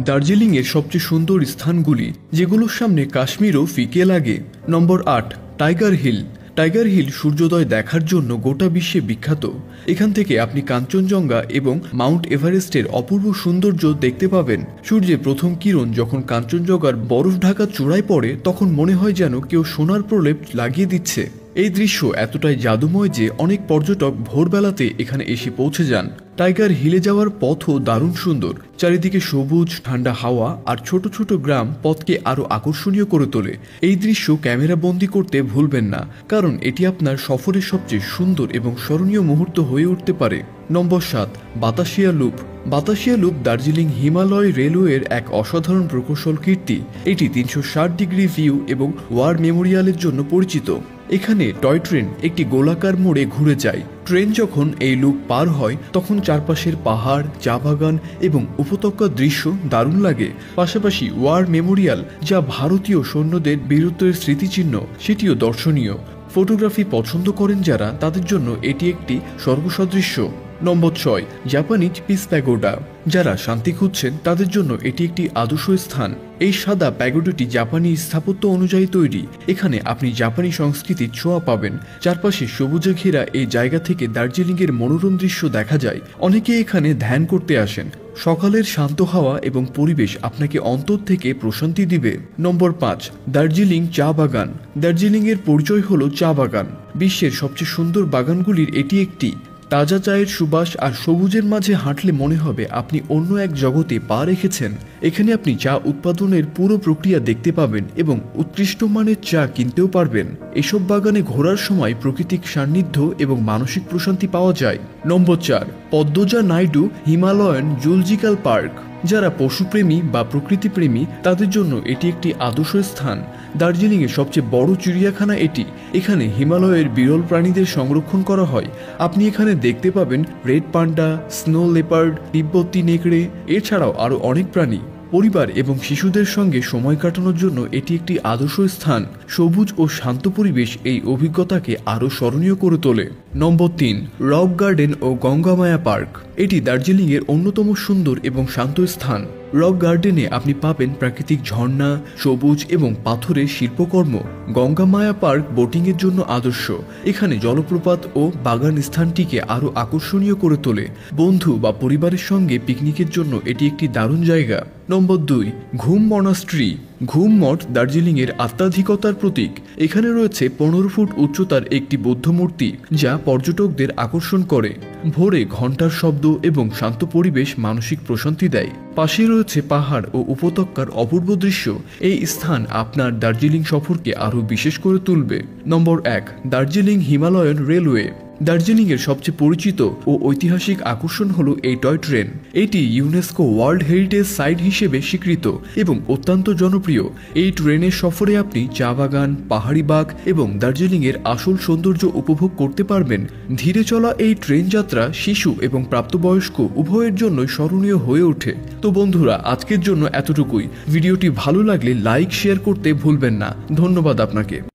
দার্জিলিংয়ের সবচেয়ে সুন্দর স্থানগুলি যেগুলোর সামনে কাশ্মীরও ফিকে লাগে। নম্বর ৮, টাইগার হিল। টাইগার হিল সূর্যোদয় দেখার জন্য গোটা বিশ্বে বিখ্যাত। এখান থেকে আপনি কাঞ্চনজঙ্ঘা এবং মাউন্ট এভারেস্টের অপূর্ব সৌন্দর্য দেখতে পাবেন। সূর্যের প্রথম কিরণ যখন কাঞ্চনজঙ্ঘার বরফ ঢাকা চূড়ায় পড়ে তখন মনে হয় যেন কেউ সোনার প্রলেপ লাগিয়ে দিচ্ছে। এই দৃশ্য এতটাই জাদুময় যে অনেক পর্যটক ভোরবেলাতে এখানে এসে পৌঁছে যান। টাইগার হিলে যাওয়ার পথও দারুণ সুন্দর। চারিদিকে সবুজ ঠান্ডা হাওয়া আর ছোট ছোট গ্রাম পথকে আরো আকর্ষণীয় করে তোলে। এই দৃশ্য ক্যামেরা বন্দি করতে ভুলবেন না, কারণ এটি আপনার সফরের সবচেয়ে সুন্দর এবং স্মরণীয় মুহূর্ত হয়ে উঠতে পারে। নম্বর ৭, বাতাসিয়া লুপ। বাতাসিয়া লুপ দার্জিলিং হিমালয় রেলওয়ের এক অসাধারণ প্রকৌশল কীর্তি। এটি ৩৬০ ডিগ্রি ভিউ এবং ওয়ার মেমোরিয়ালের জন্য পরিচিত। এখানে টয় ট্রেন একটি গোলাকার মোড়ে ঘুরে যায়। ট্রেন যখন এই লুপ পার হয় তখন চারপাশের পাহাড়, চা বাগান এবং উপত্যকার দৃশ্য দারুণ লাগে। পাশাপাশি ওয়ার মেমোরিয়াল, যা ভারতীয় সৈন্যদের বীরত্বের স্মৃতিচিহ্ন, সেটিও দর্শনীয়। ফটোগ্রাফি পছন্দ করেন যারা, তাদের জন্য এটি একটি স্বর্গসদৃশ্য। নম্বর ৬, জাপানিজ পিস প্যাগোডা। যারা শান্তি খুঁজছেন তাদের জন্য এটি একটি আদর্শ স্থান। এই সাদা প্যাগোডাটি জাপানি স্থাপত্য অনুযায়ী তৈরি। এখানে আপনি জাপানি সংস্কৃতির ছোঁয়া পাবেন। চারপাশে সবুজে ঘেরা এই জায়গা থেকে দার্জিলিংয়ের মনোরম দৃশ্য দেখা যায়। অনেকে এখানে ধ্যান করতে আসেন। সকালের শান্ত হাওয়া এবং পরিবেশ আপনাকে অন্তর থেকে প্রশান্তি দিবে। নম্বর ৫, দার্জিলিং চা বাগান। দার্জিলিংয়ের পরিচয় হলো চা বাগান। বিশ্বের সবচেয়ে সুন্দর বাগানগুলির এটি একটি। তাজা চায়ের সুবাস আর সবুজের মাঝে হাঁটলে মনে হবে আপনি অন্য এক জগতে পা রেখেছেন। এখানে আপনি চা উৎপাদনের পুরো প্রক্রিয়া দেখতে পাবেন এবং উৎকৃষ্ট মানের চা কিনতেও পারবেন। এসব বাগানে ঘোরার সময় প্রাকৃতিক সান্নিধ্য এবং মানসিক প্রশান্তি পাওয়া যায়। নম্বর ৪, Padmaja Naidu Himalayan zoological park. যারা পশুপ্রেমী বা প্রকৃতিপ্রেমী তাদের জন্য এটি একটি আদর্শ স্থান। দার্জিলিংয়ের সবচেয়ে বড় চিড়িয়াখানা এটি। এখানে হিমালয়ের বিরল প্রাণীদের সংরক্ষণ করা হয়। আপনি এখানে দেখতে পাবেন রেড পান্ডা, স্নো লেপার্ড, তিব্বতী নেকড়ে, এছাড়াও আরও অনেক প্রাণী। পরিবার এবং শিশুদের সঙ্গে সময় কাটানোর জন্য এটি একটি আদর্শ স্থান। সবুজ ও শান্ত পরিবেশ এই অভিজ্ঞতাকে আরও স্মরণীয় করে তোলে। নম্বর ৩, রক গার্ডেন ও গঙ্গামায়া পার্ক। এটি দার্জিলিংয়ের অন্যতম সুন্দর এবং শান্ত স্থান। রক গার্ডেনে আপনি পাবেন প্রাকৃতিক ঝর্ণা, সবুজ এবং পাথরের শিল্পকর্ম। গঙ্গামায়া পার্ক বোটিংয়ের জন্য আদর্শ। এখানে জলপ্রপাত ও বাগান স্থানটিকে আরও আকর্ষণীয় করে তোলে। বন্ধু বা পরিবারের সঙ্গে পিকনিকের জন্য এটি একটি দারুণ জায়গা। নম্বর ২, ঘুম মনাস্ট্রি। ঘুম মঠ দার্জিলিংয়ের আধ্যাত্মিকতার প্রতীক। এখানে রয়েছে ১৫ ফুট উচ্চতার একটি বৌদ্ধ মূর্তি, যা পর্যটকদের আকর্ষণ করে। ভোরে ঘণ্টার শব্দ এবং শান্ত পরিবেশ মানসিক প্রশান্তি দেয়। পাশে রয়েছে পাহাড় ও উপত্যকার অপূর্ব দৃশ্য। এই স্থান আপনার দার্জিলিং সফরকে আরও বিশেষ করে তুলবে। নম্বর ১, দার্জিলিং হিমালয়ান রেলওয়ে। দার্জিলিংয়ের সবচেয়ে পরিচিত ও ঐতিহাসিক আকর্ষণ হলো এই টয় ট্রেন। এটি ইউনেস্কো ওয়ার্ল্ড হেরিটেজ সাইট হিসেবে স্বীকৃত এবং অত্যন্ত জনপ্রিয়। এই ট্রেনের সফরে আপনি চা বাগান, পাহাড়ি বাঘ এবং দার্জিলিংয়ের আসল সৌন্দর্য উপভোগ করতে পারবেন। ধীরে চলা এই ট্রেন যাত্রা শিশু এবং প্রাপ্তবয়স্ক উভয়ের জন্যই স্মরণীয় হয়ে ওঠে। তো বন্ধুরা, আজকের জন্য এতটুকুই। ভিডিওটি ভালো লাগলে লাইক, শেয়ার করতে ভুলবেন না। ধন্যবাদ আপনাকে।